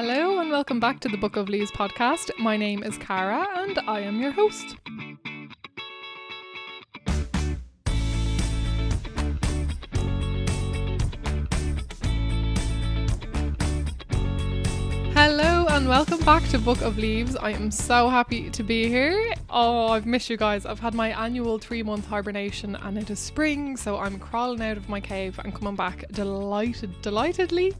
Hello and welcome back to the Book of Leaves podcast. My name is Cara and I am your host. Hello and welcome back to Book of Leaves. I am so happy to be here. Oh, I've missed you guys. I've had my annual 3-month hibernation and it is spring, so I'm crawling out of my cave and coming back delightfully,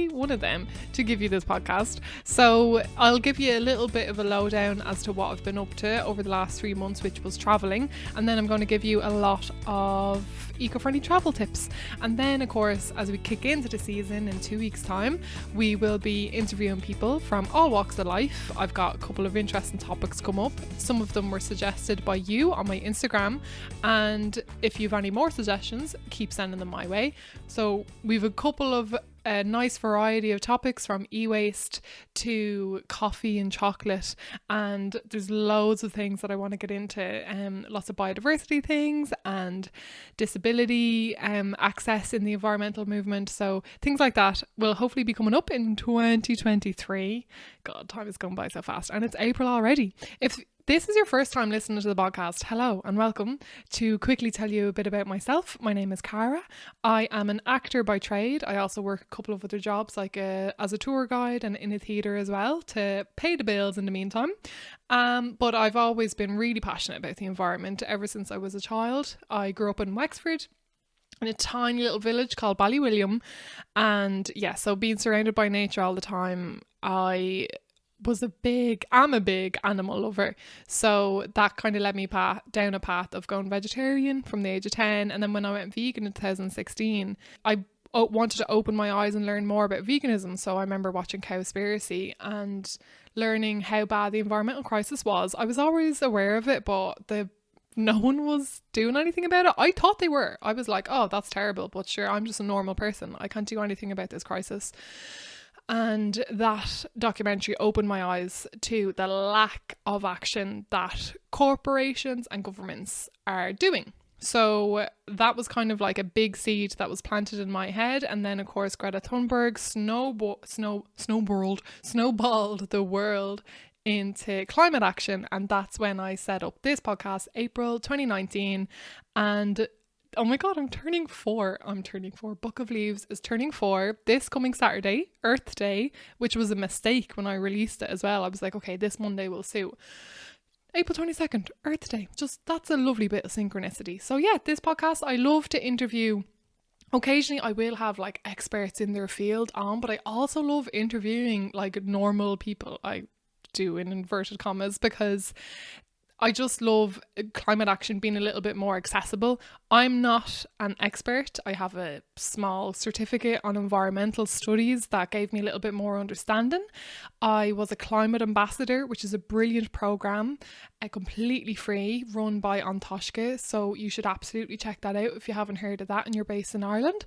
one of them, to give you this podcast. So I'll give you a little bit of a lowdown as to what I've been up to over the last 3 months, which was travelling, and then I'm going to give you a lot of eco-friendly travel tips. And then, of course, as we kick into the season in 2 weeks' time, we will be interviewing people from all walks of life. I've got a couple of interesting topics come up. Some of them were suggested by you on my Instagram, and if you've any more suggestions, keep sending them my way. So we've a couple of a nice variety of topics, from e-waste to coffee and chocolate, and there's loads of things that I want to get into, lots of biodiversity things and disability access in the environmental movement, so things like that will hopefully be coming up in 2023. God, time has gone by so fast and it's April already. If this is your first time listening to the podcast, hello and welcome. To quickly tell you a bit about myself, my name is Cara. I am an actor by trade. I also work a couple of other jobs, like as a tour guide and in a theatre as well, to pay the bills in the meantime. But I've always been really passionate about the environment ever since I was a child. I grew up in Wexford, in a tiny little village called Ballywilliam, and yeah, so being surrounded by nature all the time, I'm a big animal lover, so that kind of led me down a path of going vegetarian from the age of 10, and then when I went vegan in 2016, I wanted to open my eyes and learn more about veganism. So I remember watching Cowspiracy and learning how bad the environmental crisis was. I was always aware of it, but no one was doing anything about it. I thought they were. I was like, oh, that's terrible, but sure, I'm just a normal person. I can't do anything about this crisis. And that documentary opened my eyes to the lack of action that corporations and governments are doing. So that was kind of like a big seed that was planted in my head. And then, of course, Greta Thunberg snowballed the world into climate action. And that's when I set up this podcast, April 2019. And oh my God, I'm turning 4. Book of Leaves is turning 4 this coming Saturday, Earth Day, which was a mistake when I released it as well. I was like, okay, this Monday will suit. April 22nd, Earth Day. Just, that's a lovely bit of synchronicity. So yeah, this podcast, I love to interview. Occasionally I will have like experts in their field on, but I also love interviewing like normal people. I do in inverted commas, because I just love climate action being a little bit more accessible. I'm not an expert. I have a small certificate on environmental studies that gave me a little bit more understanding. I was a climate ambassador, which is a brilliant program, completely free, run by Antoshka. So you should absolutely check that out if you haven't heard of that and you're based in Ireland.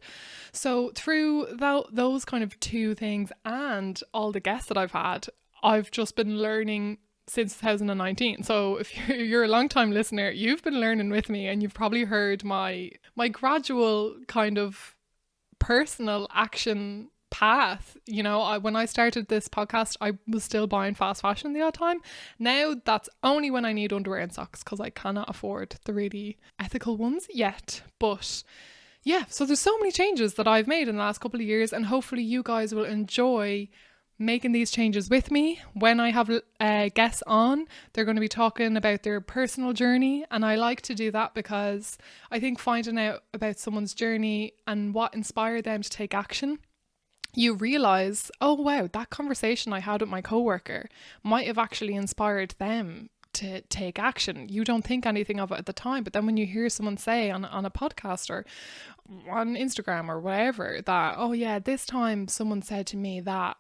So through those kind of two things and all the guests that I've had, I've just been learning since 2019. So if you're a long time listener, you've been learning with me, and you've probably heard my gradual kind of personal action path. You know, when I started this podcast, I was still buying fast fashion the odd time. Now that's only when I need underwear and socks, because I cannot afford the really ethical ones yet. But yeah, so there's so many changes that I've made in the last couple of years, and hopefully you guys will enjoy making these changes with me. When I have guests on, they're going to be talking about their personal journey, and I like to do that because I think finding out about someone's journey and what inspired them to take action, you realise, oh wow, that conversation I had with my coworker might have actually inspired them to take action. You don't think anything of it at the time, but then when you hear someone say on a podcast or on Instagram or whatever that, oh yeah, this time someone said to me that,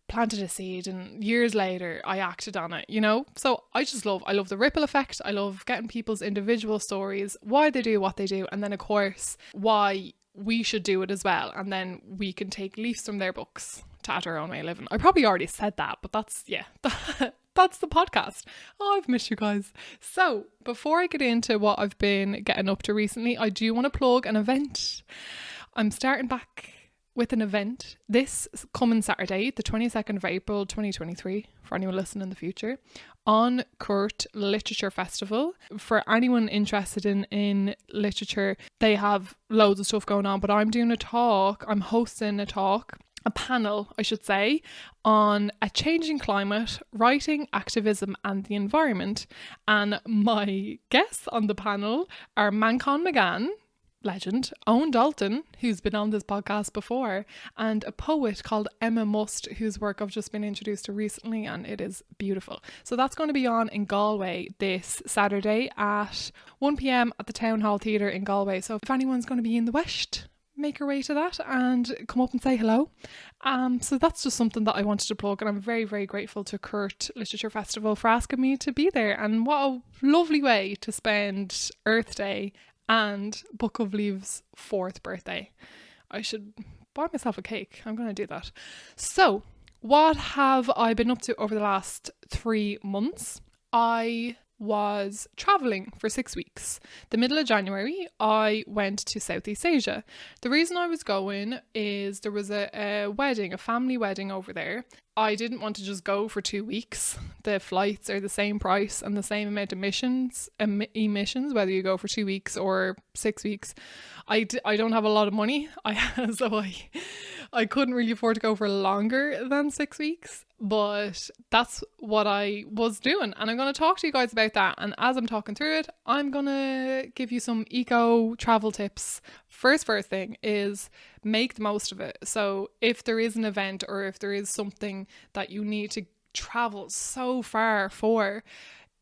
planted a seed, and years later I acted on it, you know? So I love the ripple effect. I love getting people's individual stories, why they do what they do, and then of course why we should do it as well, and then we can take leaves from their books to add our own way of living. I probably already said that, but that's that's the podcast. Oh, I've missed you guys. So before I get into what I've been getting up to recently, I do want to plug an event. I'm starting back with an event this coming Saturday, the 22nd of April 2023, for anyone listening in the future, on Kurt Literature Festival. For anyone interested in literature, they have loads of stuff going on, but I'm hosting a panel, I should say, on a changing climate, writing, activism and the environment. And my guests on the panel are Manchán Magan, legend, Owen Dalton, who's been on this podcast before, and a poet called Emma Must, whose work I've just been introduced to recently, and it is beautiful. So that's going to be on in Galway this Saturday at 1 p.m. at the Town Hall Theatre in Galway. So if anyone's going to be in the West, make your way to that and come up and say hello. So that's just something that I wanted to plug, and I'm very, very grateful to Kurt Literature Festival for asking me to be there. And what a lovely way to spend Earth Day and Book of Leaves' 4th birthday. I should buy myself a cake. I'm going to do that. So, what have I been up to over the last 3 months? I was traveling for 6 weeks. The middle of January, I went to Southeast Asia. The reason I was going is there was a wedding, a family wedding over there. I didn't want to just go for 2 weeks. The flights are the same price and the same amount of emissions, whether you go for 2 weeks or 6 weeks. I don't have a lot of money, so I couldn't really afford to go for longer than 6 weeks, but that's what I was doing, and I'm going to talk to you guys about that. And as I'm talking through it, I'm going to give you some eco travel tips. First thing is make the most of it. So if there is an event or if there is something that you need to travel so far for,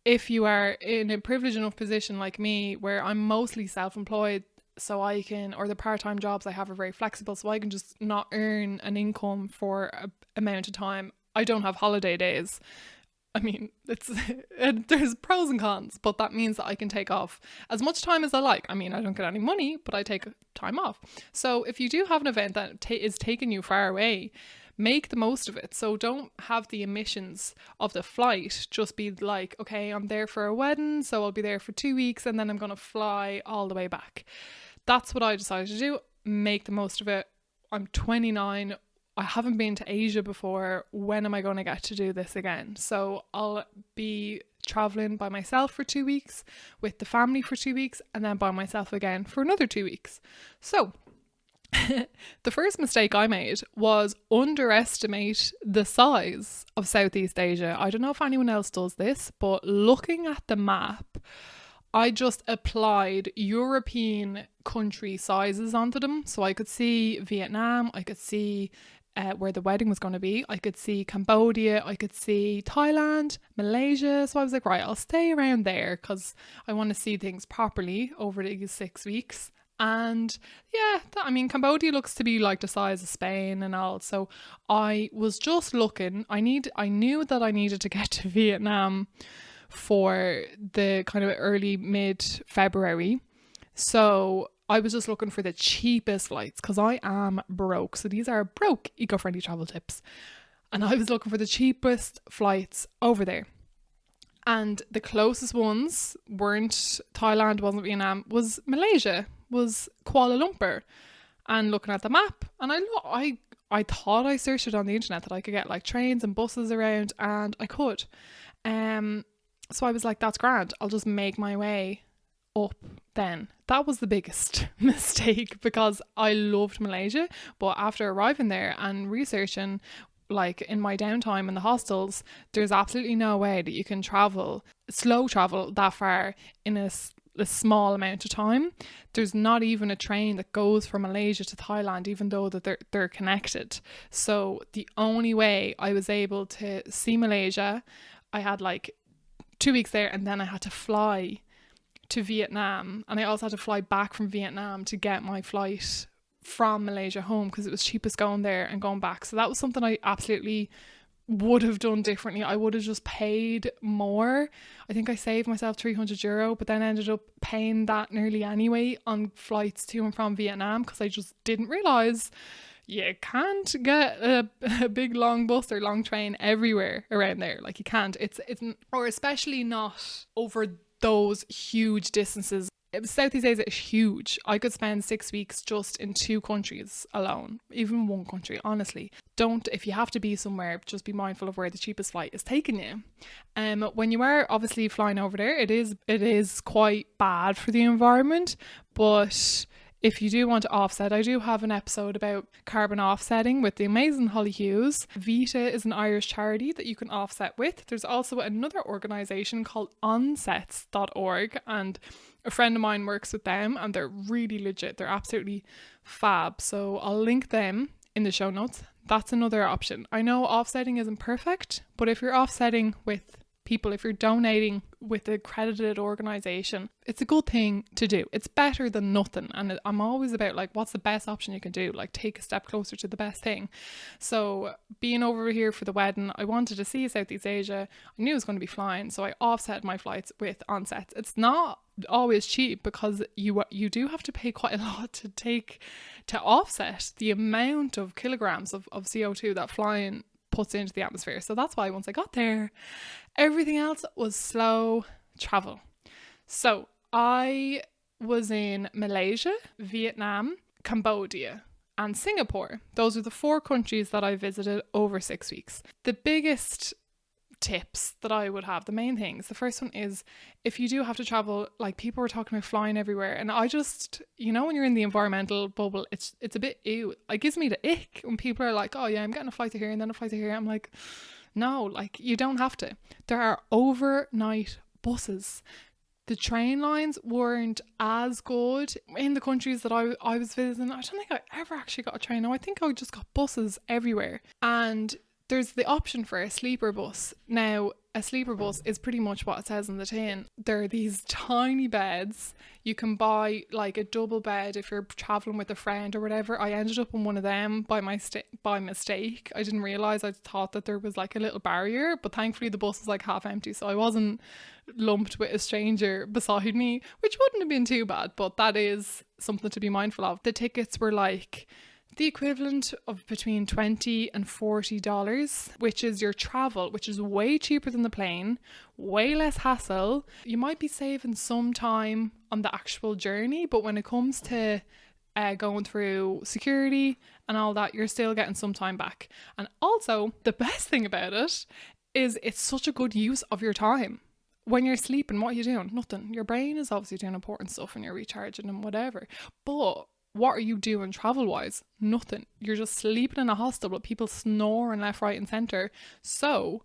if you are in a privileged enough position like me, where I'm mostly self-employed, so I can, or the part-time jobs I have are very flexible, so I can just not earn an income for a amount of time. I don't have holiday days. I mean, there's pros and cons, but that means that I can take off as much time as I like. I mean, I don't get any money, but I take time off. So if you do have an event that is taking you far away, make the most of it. So don't have the emissions of the flight just be like, okay, I'm there for a wedding, so I'll be there for 2 weeks and then I'm going to fly all the way back. That's what I decided to do. Make the most of it. I'm 29. I haven't been to Asia before. When am I going to get to do this again? So I'll be traveling by myself for 2 weeks, with the family for 2 weeks, and then by myself again for another 2 weeks. So the first mistake I made was underestimate the size of Southeast Asia. I don't know if anyone else does this, but looking at the map, I just applied European country sizes onto them. So I could see Vietnam, I could see where the wedding was going to be, I could see Cambodia, I could see Thailand, Malaysia. So I was like, right, I'll stay around there because I want to see things properly over these 6 weeks. And yeah, Cambodia looks to be like the size of Spain and all. So I was just looking. I knew that I needed to get to Vietnam for the kind of early mid-February. So I was just looking for the cheapest flights because I am broke. So these are broke eco-friendly travel tips. And I was looking for the cheapest flights over there. And the closest ones weren't Thailand, wasn't Vietnam, was Malaysia, was Kuala Lumpur. And looking at the map, and I thought I searched it on the internet that I could get like trains and buses around, and I could. So I was like, that's grand. I'll just make my way up then. That was the biggest mistake because I loved Malaysia, but after arriving there and researching, like in my downtime in the hostels, there's absolutely no way that you can slow travel that far in a small amount of time. There's not even a train that goes from Malaysia to Thailand, even though that they're connected. So the only way I was able to see Malaysia, I had like 2 weeks there, and then I had to fly to Vietnam, and I also had to fly back from Vietnam to get my flight from Malaysia home because it was cheapest going there and going back. So that was something I absolutely would have done differently. I would have just paid more. I think I saved myself €300, but then ended up paying that nearly anyway on flights to and from Vietnam because I just didn't realise you can't get a big long bus or long train everywhere around there. Like you can't. It's or especially not over those huge distances. Southeast Asia is huge. I could spend 6 weeks just in 2 countries alone, even 1 country, honestly. If you have to be somewhere, just be mindful of where the cheapest flight is taking you. When you are obviously flying over there, it is quite bad for the environment, but if you do want to offset, I do have an episode about carbon offsetting with the amazing Holly Hughes. Vita is an Irish charity that you can offset with. There's also another organisation called onsets.org, and a friend of mine works with them, and they're really legit. They're absolutely fab. So I'll link them in the show notes. That's another option. I know offsetting isn't perfect, but if you're offsetting with people, if you're donating with an accredited organisation, it's a good thing to do. It's better than nothing. And I'm always about like, what's the best option you can do? Like, take a step closer to the best thing. So being over here for the wedding, I wanted to see Southeast Asia. I knew I was going to be flying, so I offset my flights with Onsets. It's not always cheap because you do have to pay quite a lot to offset the amount of kilograms of CO2 that flying puts into the atmosphere. So that's why once I got there, everything else was slow travel. So I was in Malaysia, Vietnam, Cambodia, and Singapore. Those are the 4 countries that I visited over 6 weeks. The biggest tips that I would have, the main things, the first one is, if you do have to travel, like people were talking about flying everywhere, and I just, when you're in the environmental bubble, it's a bit ew. It gives me the ick when people are like, oh yeah, I'm getting a flight to here and then a flight to here. I'm like, no, like you don't have to. There are overnight buses. The train lines weren't as good in the countries that I was visiting. I don't think I ever actually got a train. No, I think I just got buses everywhere. And there's the option for a sleeper bus. Now, a sleeper bus is pretty much what it says in the tin. There are these tiny beds. You can buy like a double bed if you're traveling with a friend or whatever. I ended up on one of them by mistake. I didn't realise. I thought that there was like a little barrier, but thankfully the bus was like half empty, so I wasn't lumped with a stranger beside me, which wouldn't have been too bad, but that is something to be mindful of. The tickets were like the equivalent of between $20 and $40, which is your travel, which is way cheaper than the plane, way less hassle. You might be saving some time on the actual journey, but when it comes to going through security and all that, you're still getting some time back. And also, the best thing about it is it's such a good use of your time. When you're sleeping, what are you doing? Nothing. Your brain is obviously doing important stuff and you're recharging and whatever. But what are you doing travel-wise? Nothing. You're just sleeping in a hostel with people snoring left, right and centre. So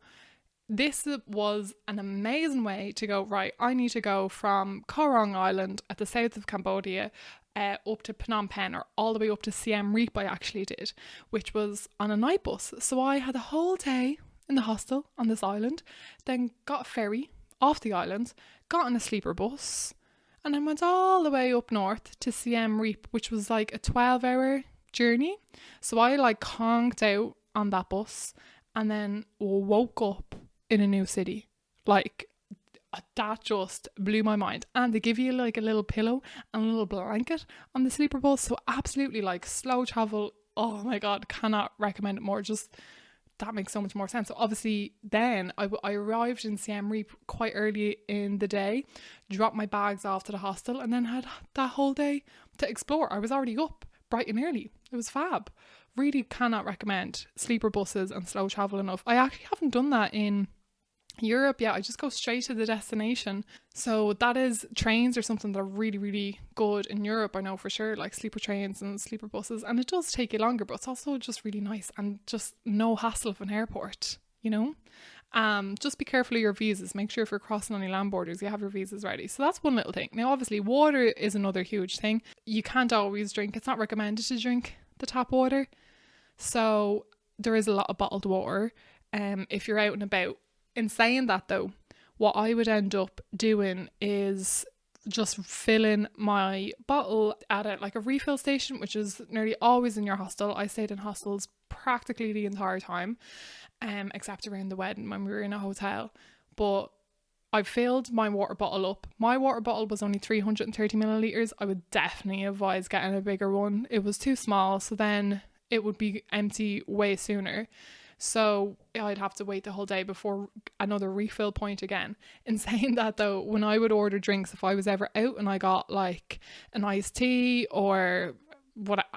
this was an amazing way to go, right, I need to go from Koh Rong Island at the south of Cambodia up to Phnom Penh, or all the way up to Siem Reap I actually did, which was on a night bus. So I had a whole day in the hostel on this island, then got a ferry off the island, got on a sleeper bus, and then went all the way up north to Siem Reap, which was like a 12-hour journey. So I like conked out on that bus and then woke up in a new city. Like, that just blew my mind. And they give you like a little pillow and a little blanket on the sleeper bus. So absolutely like slow travel. Oh my God, cannot recommend it more. Just that makes so much more sense. So obviously then I arrived in Siem Reap quite early in the day, dropped my bags off to the hostel, and then had that whole day to explore. I was already up bright and early. It was fab. Really cannot recommend sleeper buses and slow travel enough. I actually haven't done that in Europe yet. I just go straight to the destination. So that is, trains are something that are really, really good in Europe, I know for sure, like sleeper trains and sleeper buses, and it does take you longer, but it's also just really nice and just no hassle of an airport, just be careful of your visas. Make sure if you're crossing any land borders you have your visas ready. So that's one little thing. Now obviously water is another huge thing. You can't always drink, it's not recommended to drink the tap water, so there is a lot of bottled water if you're out and about. In saying that though, what I would end up doing is just filling my bottle at a refill station, which is nearly always in your hostel. I stayed in hostels practically the entire time, except around the wedding when we were in a hotel. But I filled my water bottle up. My water bottle was only 330 millilitres. I would definitely advise getting a bigger one. It was too small, so then it would be empty way sooner. So I'd have to wait the whole day before another refill point again. In saying that though, when I would order drinks, if I was ever out and I got like an iced tea or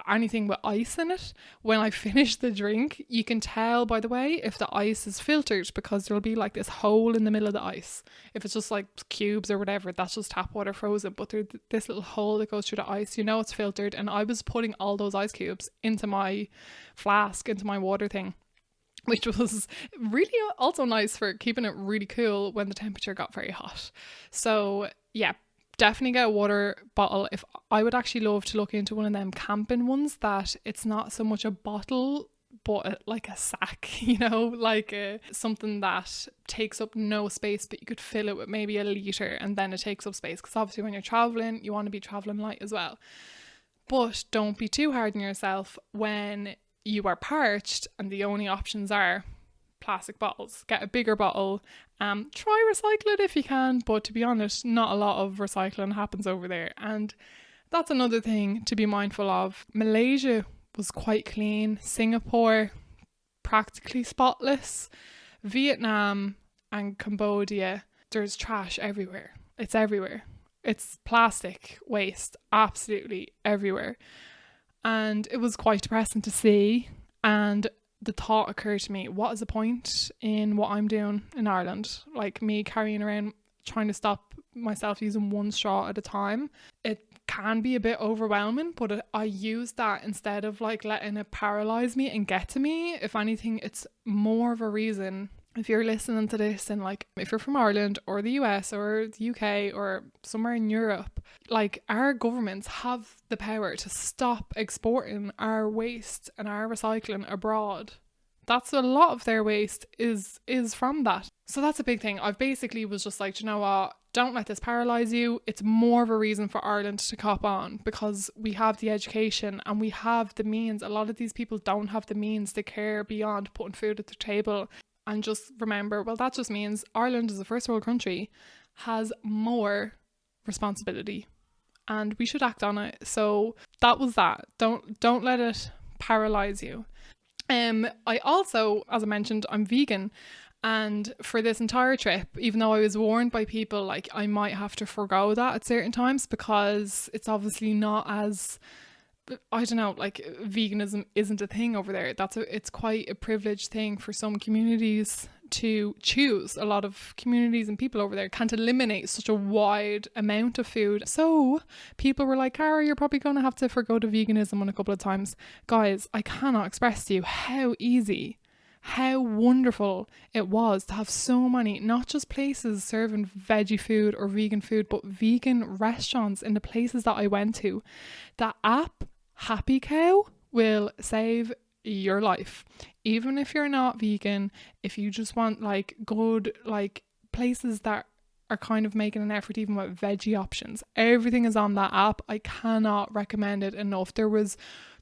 anything with ice in it, when I finish the drink, you can tell by the way if the ice is filtered, because there'll be like this hole in the middle of the ice. If it's just like cubes or whatever, that's just tap water frozen, but there's this little hole that goes through the ice, you know it's filtered. And I was putting all those ice cubes into my flask, into my water thing, which was really also nice for keeping it really cool when the temperature got very hot. So yeah, definitely get a water bottle. If I would actually love to look into one of them camping ones that it's not so much a bottle but like a sack, you know, like something that takes up no space, but you could fill it with maybe a litre and then it takes up space, because obviously when you're traveling you want to be traveling light as well. But don't be too hard on yourself when you are parched and the only options are plastic bottles. Get a bigger bottle. Try recycle it if you can, but to be honest, not a lot of recycling happens over there. And that's another thing to be mindful of. Malaysia was quite clean. Singapore, practically spotless. Vietnam and Cambodia, there's trash everywhere. It's everywhere. It's plastic waste absolutely everywhere. And it was quite depressing to see. And the thought occurred to me, what is the point in what I'm doing in Ireland? Like me carrying around trying to stop myself using one straw at a time. It can be a bit overwhelming, but I use that instead of like letting it paralyze me and get to me. If anything, it's more of a reason. If you're listening to this and like if you're from Ireland or the US or the UK or somewhere in Europe, like our governments have the power to stop exporting our waste and our recycling abroad. That's a lot of their waste is from that. So that's a big thing. I've basically was just like, you know what? Don't let this paralyze you. It's more of a reason for Ireland to cop on, because we have the education and we have the means. A lot of these people don't have the means to care beyond putting food at the table. And just remember, well, that just means Ireland as a first world country has more responsibility and we should act on it. So that was that. Don't let it paralyze you. I also, as I mentioned, I'm vegan. And for this entire trip, even though I was warned by people like I might have to forgo that at certain times because it's obviously not as, I don't know, like veganism isn't a thing over there. It's quite a privileged thing for some communities to choose. A lot of communities and people over there can't eliminate such a wide amount of food. So people were like, Cara, you're probably going to have to forgo to veganism on a couple of times. Guys, I cannot express to you how easy, how wonderful it was to have so many, not just places serving veggie food or vegan food, but vegan restaurants in the places that I went to. That app, Happy Cow, will save your life. Even if you're not vegan, if you just want like good like places that are kind of making an effort even with veggie options, everything is on that app. I cannot recommend it enough. There was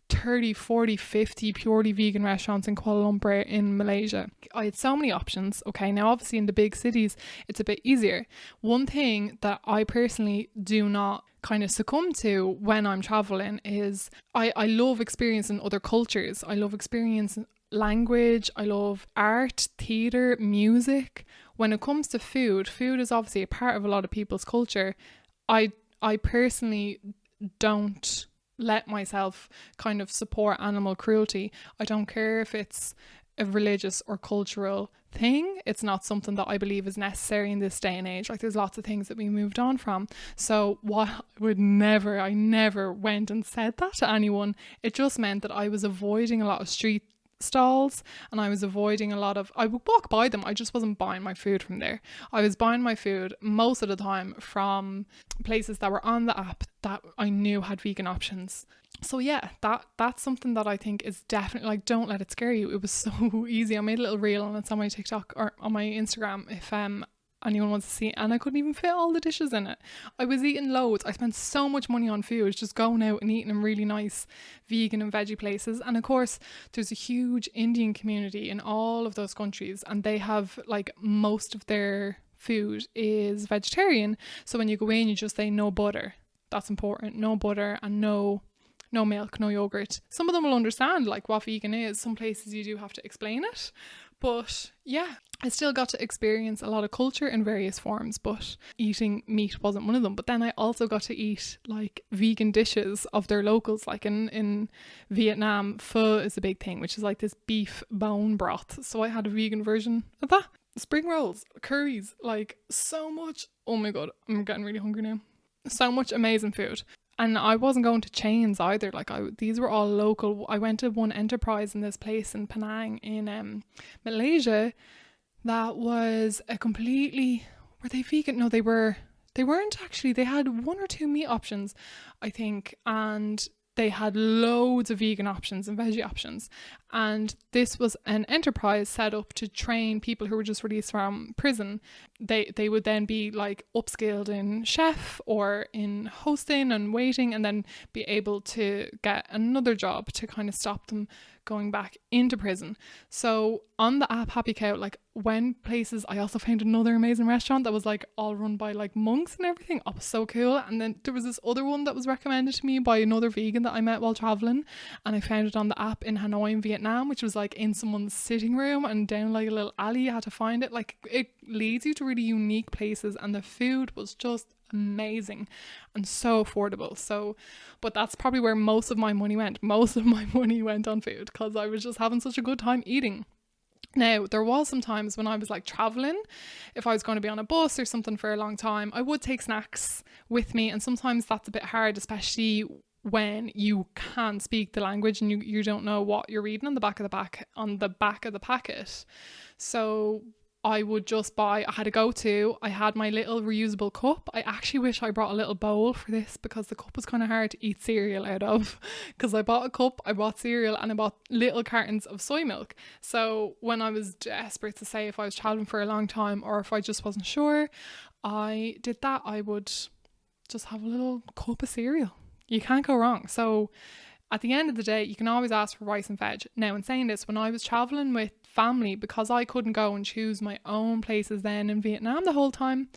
30, 40, 50 purely vegan restaurants in Kuala Lumpur in Malaysia. I had so many options. Okay, now obviously in the big cities it's a bit easier. One thing that I personally do not kind of succumb to when I'm traveling is I love experiencing other cultures. I love experiencing language. I love art, theatre, music. When it comes to food is obviously a part of a lot of people's culture. I personally don't let myself kind of support animal cruelty. I don't care if it's a religious or cultural thing. It's not something that I believe is necessary in this day and age. Like there's lots of things that we moved on from. So I never went and said that to anyone. It just meant that I was avoiding a lot of street stalls and I was avoiding I would walk by them, I just wasn't buying my food from there. I was buying my food most of the time from places that were on the app that I knew had vegan options. So yeah, that's something that I think is definitely, like, don't let it scare you. It was so easy. I made a little reel and it's on my TikTok or on my Instagram if anyone wants to see it, and I couldn't even fit all the dishes in it. I was eating loads. I spent so much money on food just going out and eating in really nice vegan and veggie places. And of course there's a huge Indian community in all of those countries and they have like most of their food is vegetarian. So when you go in you just say no butter. That's important. No butter and no no milk, no yogurt. Some of them will understand like what vegan is. Some places you do have to explain it. But yeah, I still got to experience a lot of culture in various forms, but eating meat wasn't one of them. But then I also got to eat like vegan dishes of their locals. Like in Vietnam, pho is a big thing, which is like this beef bone broth. So I had a vegan version of that. Spring rolls, curries, like so much. Oh my God, I'm getting really hungry now. So much amazing food. And I wasn't going to chains either. Like these were all local. I went to one enterprise in this place in Penang in Malaysia that was a completely, were they vegan? No, they weren't actually. They had one or two meat options, I think, and they had loads of vegan options and veggie options. And this was an enterprise set up to train people who were just released from prison. They would then be like upskilled in chef or in hosting and waiting, and then be able to get another job to kind of stop them going back into prison. So on the app Happy Cow, like when places, I also found another amazing restaurant that was like all run by like monks and everything. Oh, it was so cool. And then there was this other one that was recommended to me by another vegan that I met while traveling, and I found it on the app in Hanoi in Vietnam, which was like in someone's sitting room and down like a little alley. You had to find it. Like it leads you to really unique places, and the food was just amazing and so affordable. So, but that's probably where most of my money went. Most of my money went on food because I was just having such a good time eating. Now, there was some times when I was like traveling, if I was going to be on a bus or something for a long time, I would take snacks with me, and sometimes that's a bit hard, especially when you can't speak the language and you don't know what you're reading on the back of the packet. So I would just buy, I had a go-to, I had my little reusable cup. I actually wish I brought a little bowl for this because the cup was kind of hard to eat cereal out of, because I bought a cup, I bought cereal, and I bought little cartons of soy milk. So when I was desperate to say if I was traveling for a long time or if I just wasn't sure, I did that. I would just have a little cup of cereal. You can't go wrong. So at the end of the day, you can always ask for rice and veg. Now, in saying this, when I was traveling with family, because I couldn't go and choose my own places then in Vietnam the whole time,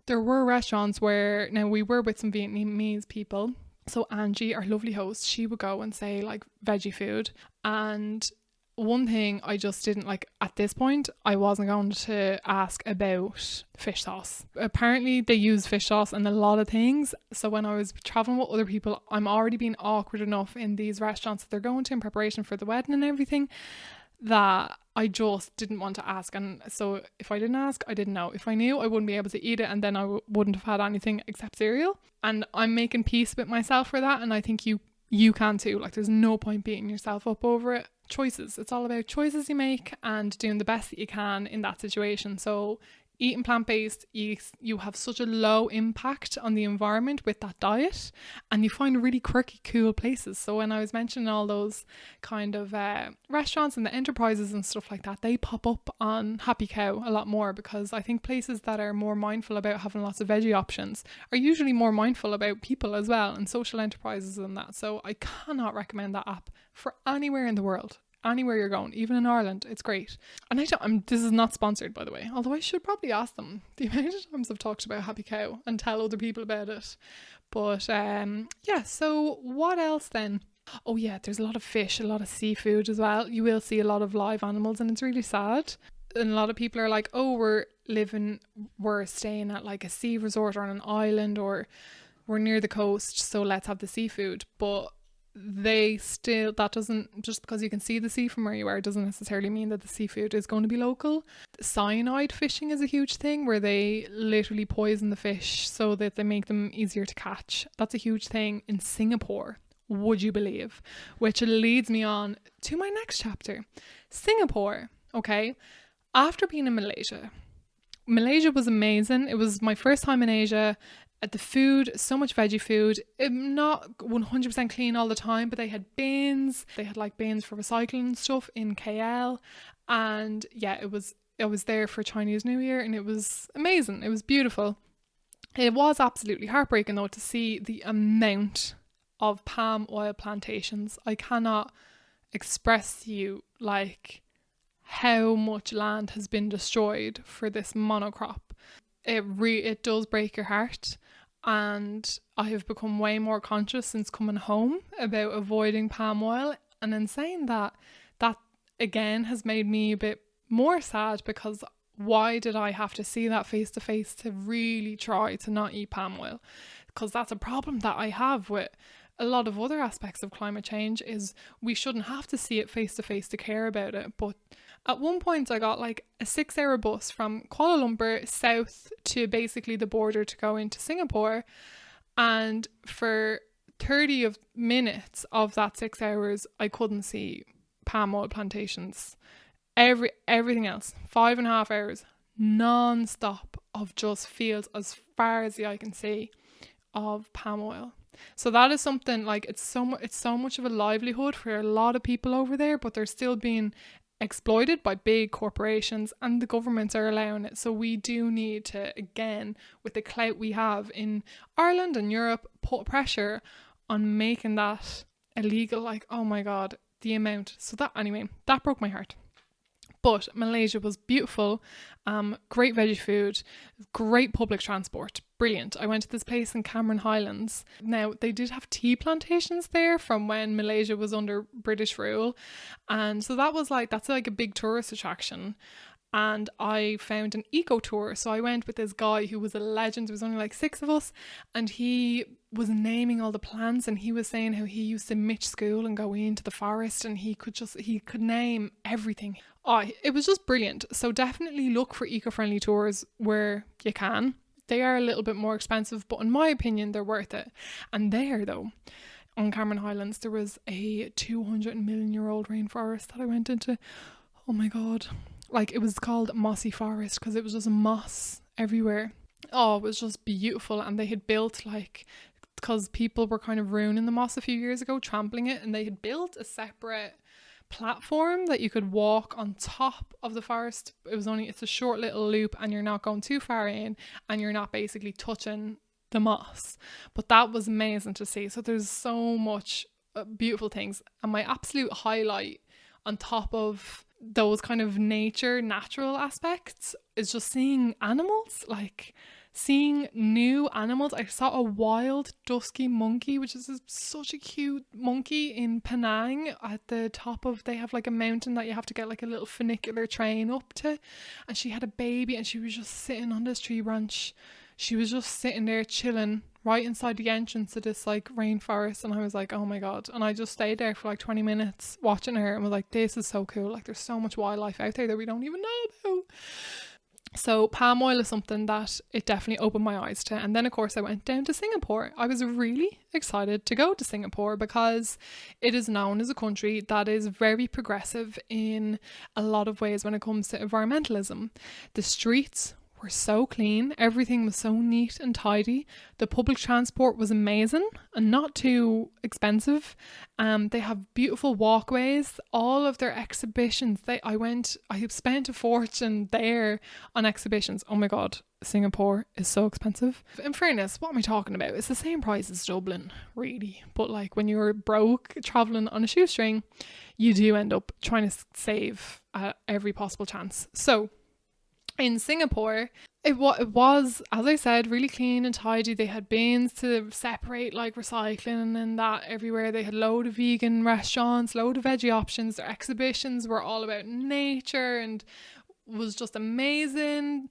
there were restaurants where, now we were with some Vietnamese people. So Angie, our lovely host, she would go and say like veggie food. And one thing I just didn't like at this point, I wasn't going to ask about fish sauce. Apparently they use fish sauce in a lot of things. So when I was traveling with other people, I'm already being awkward enough in these restaurants that they're going to in preparation for the wedding and everything, that I just didn't want to ask. And so if I didn't ask, I didn't know. If I knew, I wouldn't be able to eat it, and then I wouldn't have had anything except cereal. And I'm making peace with myself for that, and I think you can too. Like there's no point beating yourself up over it. Choices. It's all about choices you make and doing the best that you can in that situation. So eating plant-based, you have such a low impact on the environment with that diet, and you find really quirky, cool places. So when I was mentioning all those kind of restaurants and the enterprises and stuff like that, they pop up on Happy Cow a lot more, because I think places that are more mindful about having lots of veggie options are usually more mindful about people as well, and social enterprises and that. So I cannot recommend that app for anywhere in the world. Anywhere you're going, even in Ireland, it's great. And this is not sponsored, by the way, although I should probably ask them the amount of times I've talked about Happy Cow and tell other people about it. But yeah, so what else then? Oh yeah, there's a lot of fish, a lot of seafood as well. You will see a lot of live animals, and it's really sad. And a lot of people are like, oh, we're staying at like a sea resort or on an island, or we're near the coast, so let's have the seafood. But that doesn't, just because you can see the sea from where you are, doesn't necessarily mean that the seafood is going to be local. Cyanide fishing is a huge thing, where they literally poison the fish so that they make them easier to catch. That's a huge thing in Singapore, would you believe? Which leads me on to my next chapter. Singapore, okay? After being in Malaysia was amazing. It was my first time in Asia. The food, so much veggie food, not 100% clean all the time, but they had bins. They had like bins for recycling stuff in KL. And yeah, I was there for Chinese New Year, and it was amazing. It was beautiful. It was absolutely heartbreaking though to see the amount of palm oil plantations. I cannot express to you like how much land has been destroyed for this monocrop. It does break your heart. and I have become way more conscious since coming home about avoiding palm oil. And in saying that, that again has made me a bit more sad, because why did I have to see that face to face to really try to not eat palm oil? Because that's a problem that I have with a lot of other aspects of climate change, is we shouldn't have to see it face to face to care about it. But at one point I got like a 6-hour bus from Kuala Lumpur south to basically the border to go into Singapore, and for 30 minutes of that 6 hours I couldn't see palm oil plantations. Everything else, 5.5 hours non-stop of just fields as far as the eye can see of palm oil. So that is something like, it's so much of a livelihood for a lot of people over there, but they're still being exploited by big corporations, and the governments are allowing it. So we do need to, again, with the clout we have in Ireland and Europe, put pressure on making that illegal. Like, oh my god, the amount. So that, anyway, that broke my heart. But Malaysia was beautiful, great veggie food, great public transport, brilliant. I went to this place in Cameron Highlands. Now, they did have tea plantations there from when Malaysia was under British rule. And so that's like a big tourist attraction. And I found an eco tour. So I went with this guy who was a legend. There was only like 6 of us, and he was naming all the plants, and he was saying how he used to mitch school and go into the forest, and he could name everything. Oh, it was just brilliant. So definitely look for eco-friendly tours where you can. They are a little bit more expensive, but in my opinion, they're worth it. And there, though, on Cameron Highlands, there was a 200 million year old rainforest that I went into. Oh my god. Like, it was called Mossy Forest because it was just moss everywhere. Oh, it was just beautiful. And they had built, like, because people were kind of ruining the moss a few years ago, trampling it, and they had built a separate platform that you could walk on top of the forest. It's a short little loop, and you're not going too far in, and you're not basically touching the moss. But that was amazing to see. So there's so much beautiful things. And my absolute highlight on top of those kind of natural aspects is just seeing animals, like seeing new animals. I saw a wild dusky monkey, which is such a cute monkey, in Penang. At the top of, they have like a mountain that you have to get like a little funicular train up to, and she had a baby, and she was just sitting on this tree branch. She was just sitting there chilling right inside the entrance to this like rainforest, and I was like, oh my god. And I just stayed there for like 20 minutes watching her and was like, this is so cool. Like, there's so much wildlife out there that we don't even know about. So palm oil is something that it definitely opened my eyes to. And then of course I went down to Singapore. I was really excited to go to Singapore because it is known as a country that is very progressive in a lot of ways when it comes to environmentalism. The streets were so clean, everything was so neat and tidy. The public transport was amazing and not too expensive. They have beautiful walkways. All of their exhibitions, I spent a fortune there on exhibitions. Oh my god, Singapore is so expensive. In fairness, what am I talking about? It's the same price as Dublin, really. But like, when you're broke traveling on a shoestring, you do end up trying to save at every possible chance. So in Singapore, it was, as I said, really clean and tidy. They had bins to separate like recycling and that everywhere. They had load of vegan restaurants, load of veggie options. Their exhibitions were all about nature and was just amazing.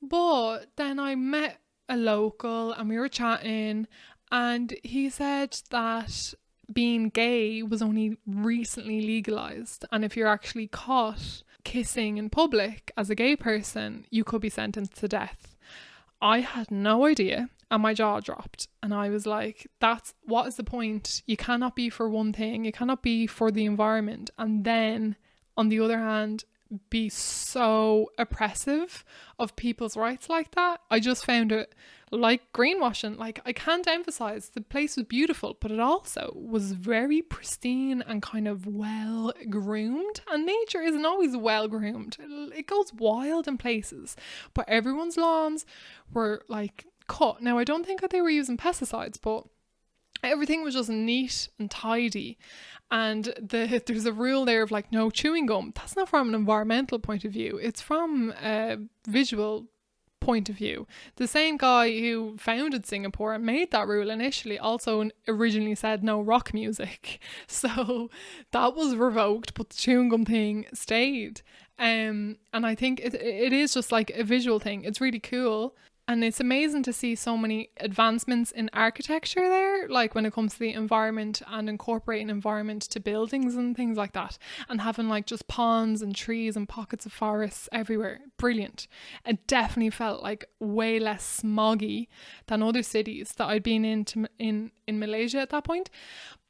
But then I met a local and we were chatting, and he said that being gay was only recently legalized, and if you're actually caught kissing in public as a gay person, you could be sentenced to death. I had no idea, and my jaw dropped, and I was like, what is the point? You cannot be for one thing, you cannot be for the environment, and then on the other hand be so oppressive of people's rights like that. I just found it like greenwashing. Like, I can't emphasize, the place was beautiful, but it also was very pristine and kind of well groomed, and nature isn't always well groomed. It goes wild in places, but everyone's lawns were like cut. Now, I don't think that they were using pesticides, but everything was just neat and tidy. And there's a rule there of like no chewing gum. That's not from an environmental point of view. It's from a visual point of view. The same guy who founded Singapore and made that rule initially also originally said no rock music. So that was revoked, but the chewing gum thing stayed. And I think it is just like a visual thing. It's really cool. And it's amazing to see so many advancements in architecture there, like when it comes to the environment and incorporating environment to buildings and things like that, and having like just ponds and trees and pockets of forests everywhere. Brilliant. It definitely felt like way less smoggy than other cities that I'd been in Malaysia at that point.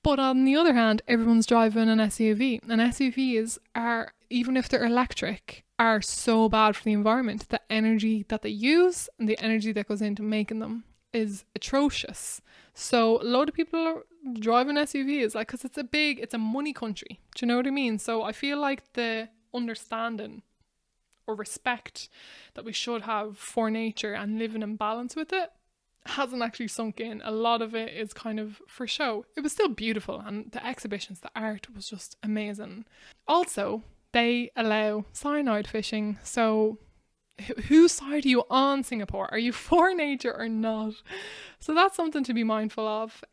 But on the other hand, everyone's driving an SUV, and SUVs are, even if they're electric, are so bad for the environment. The energy that they use and the energy that goes into making them is atrocious. So a lot of people are driving SUVs, like, because it's a money country. Do you know what I mean? So I feel like the understanding or respect that we should have for nature and living in balance with it hasn't actually sunk in. A lot of it is kind of for show. It was still beautiful, and the exhibitions, the art was just amazing. Also, they allow cyanide fishing. So whose side are you on, Singapore? Are you for nature or not? So that's something to be mindful of.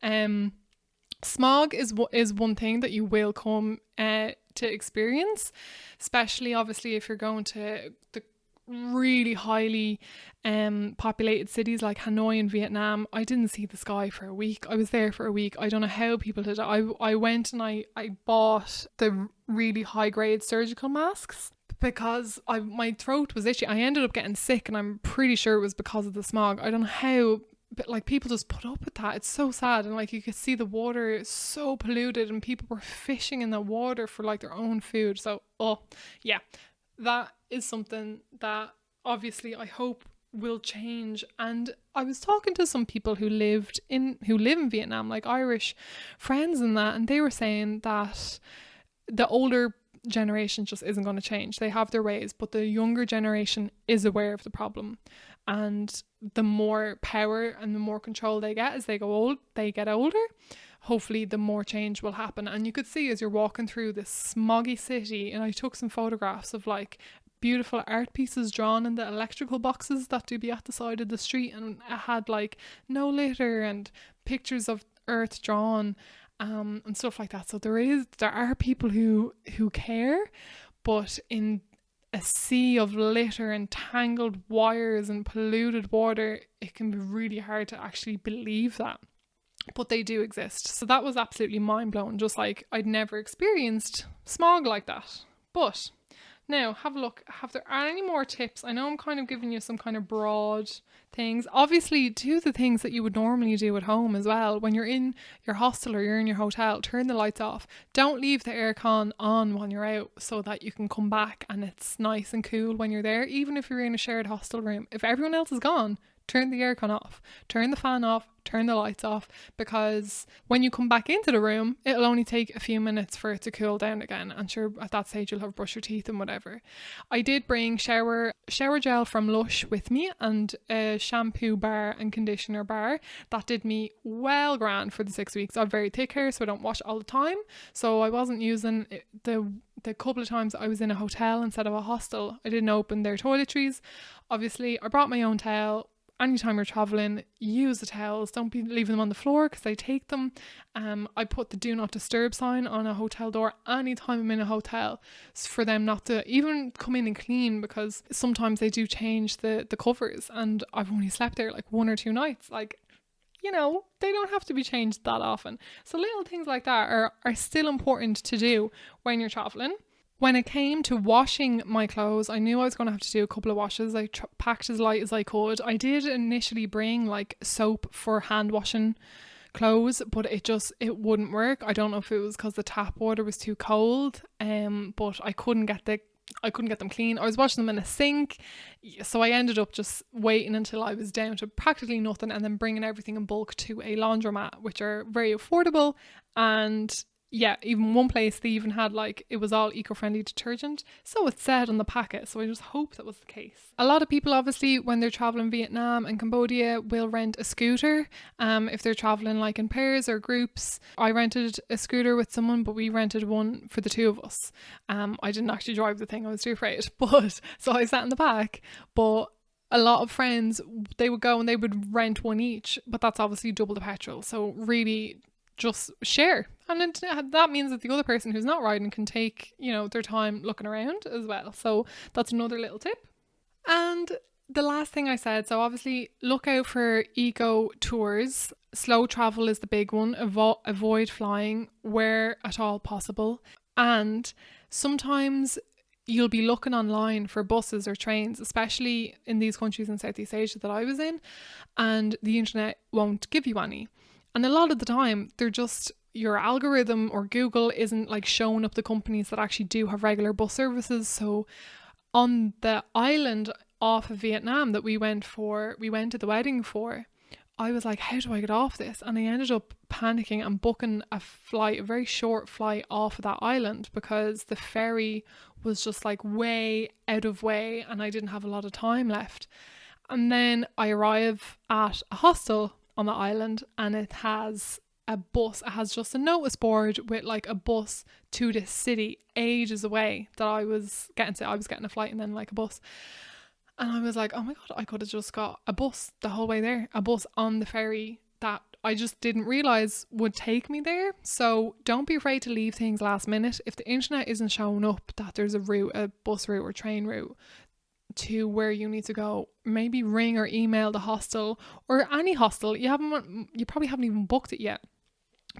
Smog is one thing that you will come to experience, especially obviously if you're going to the really highly populated cities like Hanoi in Vietnam. I didn't see the sky for a week. I was there for a week. I don't know how people did it. I went and I bought the really high grade surgical masks because my throat was itchy. I ended up getting sick, and I'm pretty sure it was because of the smog. I don't know how, but like people just put up with that. It's so sad. And like you could see the water is so polluted, and people were fishing in the water for like their own food. So yeah, that is something that obviously I hope will change. And I was talking to some people who live in Vietnam, like Irish friends and that, and they were saying that the older generation just isn't going to change. They have their ways, but the younger generation is aware of the problem, and the more power and the more control they get as they get older, hopefully the more change will happen. And you could see as you're walking through this smoggy city, and I took some photographs of like beautiful art pieces drawn in the electrical boxes that do be at the side of the street, and it had like no litter and pictures of earth drawn and stuff like that. So there are people who care, but in a sea of litter and tangled wires and polluted water, it can be really hard to actually believe that. But they do exist. So that was absolutely mind-blowing. Just like I'd never experienced smog like that. But now have a look. Have there any more tips? I know I'm kind of giving you some kind of broad things. Obviously, do the things that you would normally do at home as well. When you're in your hostel or you're in your hotel, turn the lights off. Don't leave the aircon on when you're out, so that you can come back and it's nice and cool when you're there. Even if you're in a shared hostel room, if everyone else is gone, turn the aircon off, turn the fan off, turn the lights off, because when you come back into the room, it'll only take a few minutes for it to cool down again. And sure, at that stage you'll have brushed your teeth and whatever. I did bring shower gel from Lush with me, and a shampoo bar and conditioner bar. That did me well grand for the 6 weeks. I have very thick hair, so I don't wash all the time, so I wasn't using the couple of times I was in a hotel instead of a hostel, I didn't open their toiletries. Obviously, I brought my own towel. Anytime you're traveling, use the towels. Don't be leaving them on the floor because they take them. I put the do not disturb sign on a hotel door anytime I'm in a hotel, for them not to even come in and clean, because sometimes they do change the covers, and I've only slept there like 1 or 2 nights. Like, you know, they don't have to be changed that often. So little things like that are still important to do when you're traveling. When it came to washing my clothes, I knew I was going to have to do a couple of washes. I packed as light as I could. I did initially bring like soap for hand washing clothes, but it wouldn't work. I don't know if it was because the tap water was too cold, but I couldn't get them clean. I was washing them in a sink, so I ended up just waiting until I was down to practically nothing, and then bringing everything in bulk to a laundromat, which are very affordable. And yeah, even one place they even had like, it was all eco-friendly detergent, so it said on the packet, so I just hope that was the case. A lot of people obviously when they're traveling Vietnam and Cambodia will rent a scooter if they're traveling like in pairs or groups. I rented a scooter with someone, but we rented one for the two of us. I didn't actually drive the thing, I was too afraid, but so I sat in the back. But a lot of friends, they would go and they would rent one each, but that's obviously double the petrol. So really just share. And that means that the other person who's not riding can take, their time looking around as well. So that's another little tip. And the last thing I said, so obviously look out for eco tours. Slow travel is the big one. Avoid flying where at all possible. And sometimes you'll be looking online for buses or trains, especially in these countries in Southeast Asia that I was in, and the internet won't give you any. And a lot of the time, they're just, your algorithm or Google isn't like showing up the companies that actually do have regular bus services. So on the island off of Vietnam that we went to the wedding for, I was like, how do I get off this? And I ended up panicking and booking a very short flight off of that island because the ferry was just like way out of way and I didn't have a lot of time left. And then I arrive at a hostel on the island and it has a bus. It has just a notice board with like a bus to this city ages away that I was getting to. I was getting a flight and then like a bus. And I was like, oh my God, I could have just got a bus the whole way there, a bus on the ferry that I just didn't realise would take me there. So don't be afraid to leave things last minute. If the internet isn't showing up that there's a bus route or train route to where you need to go, maybe ring or email the hostel or any hostel. You probably haven't even booked it yet,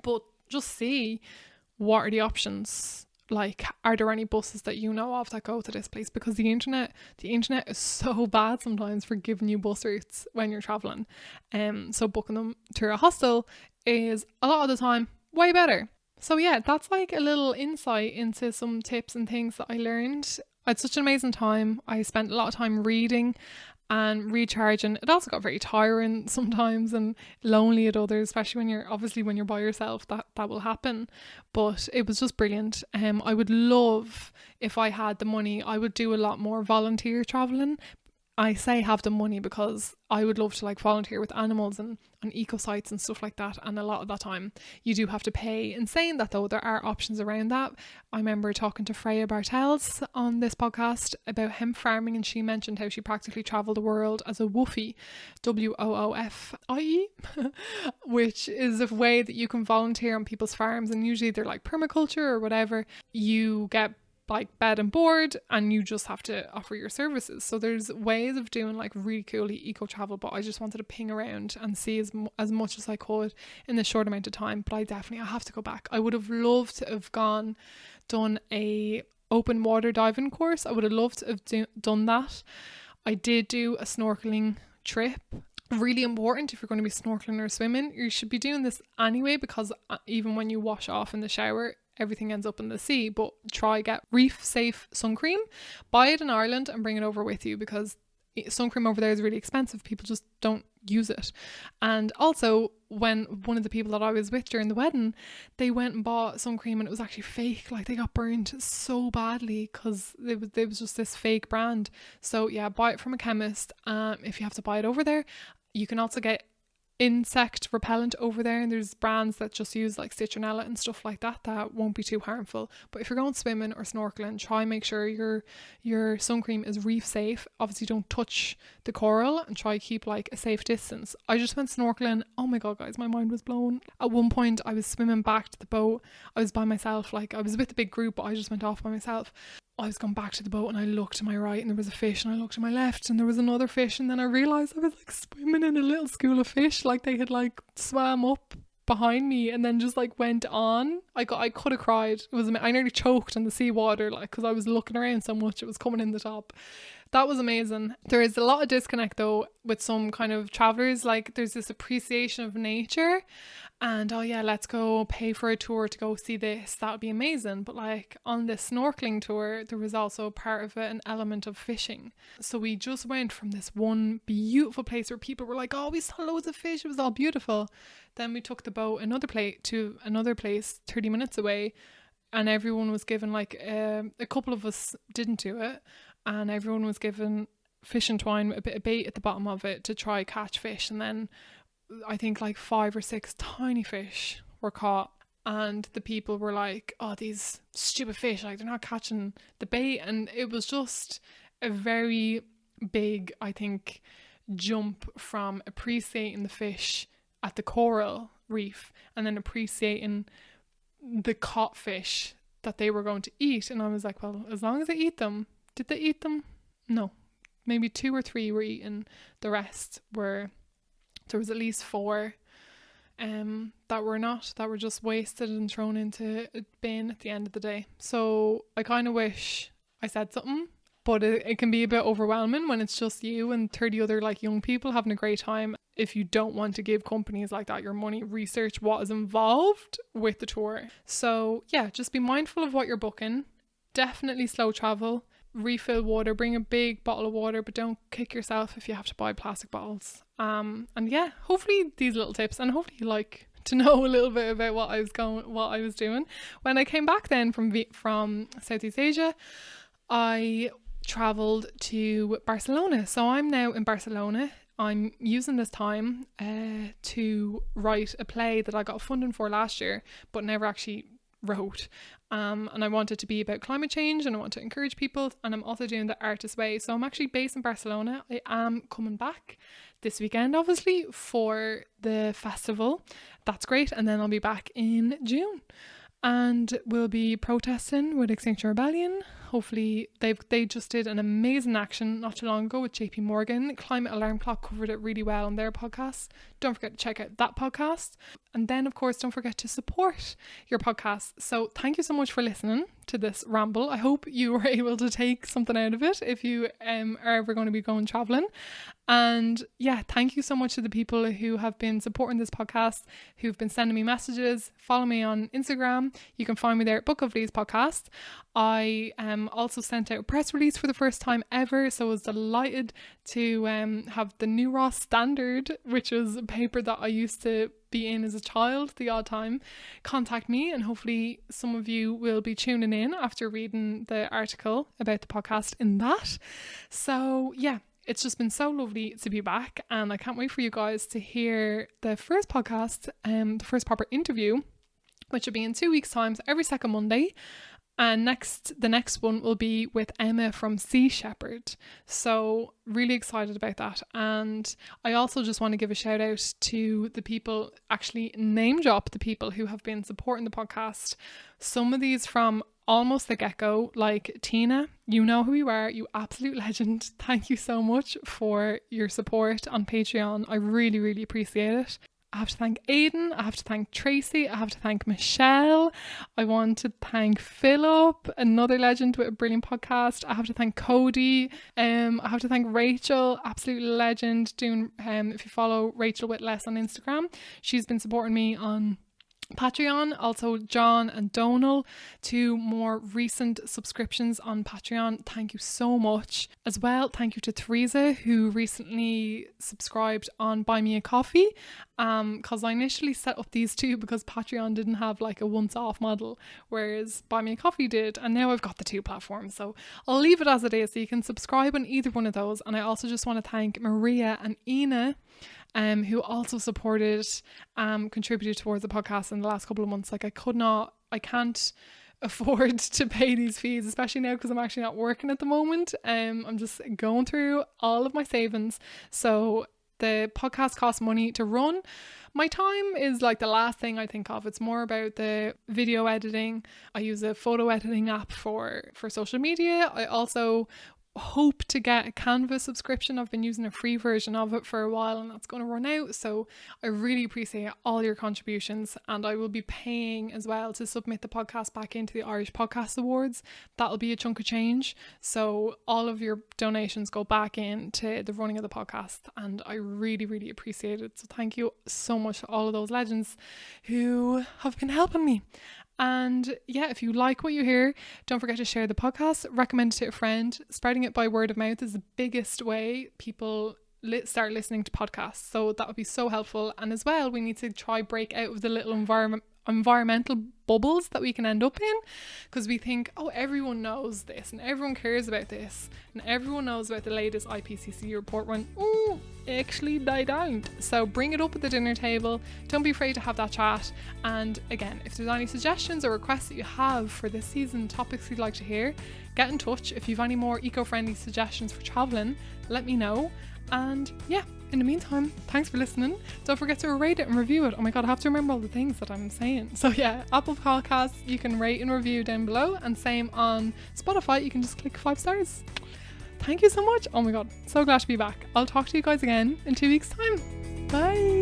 but just see what are the options. Like, are there any buses that you know of that go to this place? Because the internet is so bad sometimes for giving you bus routes when you're traveling. So booking them through a hostel is a lot of the time way better. So yeah, that's like a little insight into some tips and things that I learned. I had such an amazing time. I spent a lot of time reading and recharging. It also got very tiring sometimes and lonely at others, especially when you're by yourself, that will happen. But it was just brilliant. I would love, if I had the money, I would do a lot more volunteer traveling. I say have the money because I would love to like volunteer with animals and on eco sites and stuff like that, and a lot of that time you do have to pay. In saying that though, there are options around that. I remember talking to Freya Bartels on this podcast about hemp farming, and she mentioned how she practically travelled the world as a woofie, WOOFIE, which is a way that you can volunteer on people's farms, and usually they're like permaculture or whatever. You get like bed and board and you just have to offer your services. So there's ways of doing like really cool eco travel, but I just wanted to ping around and see as much as I could in this short amount of time. But I have to go back. I would have loved to have done a open water diving course. I would have loved to have done that. I did do a snorkeling trip. Really important. If you're going to be snorkeling or swimming, you should be doing this anyway, because even when you wash off in the shower, everything ends up in the sea. But try get reef safe sun cream, buy it in Ireland and bring it over with you, because sun cream over there is really expensive. People just don't use it. And also, when one of the people that I was with during the wedding, they went and bought sun cream and it was actually fake. Like, they got burned so badly because it was just this fake brand. So yeah, buy it from a chemist. If you have to buy it over there, you can also get insect repellent over there, and there's brands that just use like citronella and stuff like that won't be too harmful. But if you're going swimming or snorkeling, try and make sure your sun cream is reef safe. Obviously don't touch the coral and try keep like a safe distance. I just went snorkeling. Oh my god guys, my mind was blown. At one point I was swimming back to the boat. I was by myself, like I was with a big group but I just went off by myself. I was going back to the boat and I looked to my right and there was a fish, and I looked to my left and there was another fish, and then I realised I was like swimming in a little school of fish, like they had like swam up behind me and then just like went on. I could have cried. I nearly choked in the seawater, like, because I was looking around so much, it was coming in the top. That was amazing. There is a lot of disconnect though with some kind of travellers. Like, there's this appreciation of nature and, oh yeah, let's go pay for a tour to go see this, that would be amazing. But like on this snorkeling tour, there was also part of it an element of fishing. So we just went from this one beautiful place where people were like, oh, we saw loads of fish, it was all beautiful. Then we took the boat to another place 30 minutes away, and everyone was given like a couple of us didn't do it, and everyone was given fishing twine with a bit of bait at the bottom of it to try catch fish. And then I think like 5 or 6 tiny fish were caught, and the people were like, oh, these stupid fish, like they're not catching the bait. And it was just a very big, I think, jump from appreciating the fish at the coral reef and then appreciating the caught fish that they were going to eat. And I was like, well, as long as they eat them. Did they eat them? No. Maybe 2 or 3 were eaten. The rest were, there was at least 4 that were not, that were just wasted and thrown into a bin at the end of the day. So I kind of wish I said something, but it can be a bit overwhelming when it's just you and 30 other like young people having a great time. If you don't want to give companies like that your money, research what is involved with the tour. So yeah, just be mindful of what you're booking. Definitely slow travel. Refill water, bring a big bottle of water, but don't kick yourself if you have to buy plastic bottles. And yeah, hopefully these little tips, and hopefully you like to know a little bit about what I was doing when I came back then from Southeast Asia. I traveled to Barcelona, so I'm now in Barcelona. I'm using this time to write a play that I got funding for last year but never actually wrote, and I want it to be about climate change, and I want to encourage people, and I'm also doing the Artist Way. So I'm actually based in Barcelona. I am coming back this weekend obviously for the festival. That's great. And then I'll be back in June and we'll be protesting with Extinction Rebellion. Hopefully they just did an amazing action not too long ago with JP Morgan. Climate Alarm Clock covered it really well on their podcast. Don't forget to check out that podcast. And then of course don't forget to support your podcast. So thank you so much for listening to this ramble. I hope you were able to take something out of it if you are ever going to be going traveling. And yeah, thank you so much to the people who have been supporting this podcast, who've been sending me messages. Follow me on Instagram. You can find me there at Book of Leaves Podcast. I also sent out a press release for the first time ever, so I was delighted to have the New Ross Standard, which was a paper that I used to be in as a child the odd time, contact me, and hopefully some of you will be tuning in after reading the article about the podcast in that. So yeah, it's just been so lovely to be back, and I can't wait for you guys to hear the first podcast, the first proper interview, which will be in 2 weeks' time, so every second Monday. And the next one will be with Emma from Sea Shepherd. So really excited about that. And I also just want to give a shout out to the people, actually name drop the people who have been supporting the podcast. Some of these from almost the get-go, like Tina, you know who you are, you absolute legend. Thank you so much for your support on Patreon. I really, really appreciate it. I have to thank Aidan, I have to thank Tracy, I have to thank Michelle, I want to thank Philip, another legend with a brilliant podcast. I have to thank Cody, I have to thank Rachel, absolute legend, doing if you follow Rachel Whitless on Instagram, she's been supporting me on Patreon. Also John and Donal, 2 more recent subscriptions on Patreon. Thank you so much. As well, thank you to Teresa, who recently subscribed on Buy Me a Coffee, because I initially set up these 2 because Patreon didn't have like a once off model, whereas Buy Me a Coffee did, and now I've got the 2 platforms, so I'll leave it as it is, so you can subscribe on either one of those. And I also just want to thank Maria and Ina, who also supported, contributed towards the podcast in the last couple of months. Like I can't afford to pay these fees, especially now because I'm actually not working at the moment. I'm just going through all of my savings. So the podcast costs money to run. My time is like the last thing I think of. It's more about the video editing. I use a photo editing app for social media. I also hope to get a Canva subscription. I've been using a free version of it for a while and that's going to run out, so I really appreciate all your contributions. And I will be paying as well to submit the podcast back into the Irish Podcast Awards. That'll be a chunk of change, so all of your donations go back into the running of the podcast, and I really, really appreciate it. So thank you so much to all of those legends who have been helping me. And yeah, if you like what you hear, don't forget to share the podcast, recommend it to a friend. Spreading it by word of mouth is the biggest way people start listening to podcasts, so that would be so helpful. And as well, we need to try break out of the little environmental bubbles that we can end up in, because we think, oh, everyone knows this and everyone cares about this and everyone knows about the latest IPCC report, when actually they don't. So bring it up at the dinner table. Don't be afraid to have that chat. And again, if there's any suggestions or requests that you have for this season, topics you'd like to hear, get in touch. If you've any more eco-friendly suggestions for traveling, let me know. And yeah, in the meantime, thanks for listening. Don't forget to rate it and review it. Oh my god, I have to remember all the things that I'm saying. So yeah, Apple Podcasts, you can rate and review down below, and same on Spotify, you can just click 5 stars. Thank you so much. Oh my god, so glad to be back. I'll talk to you guys again in 2 weeks time. Bye.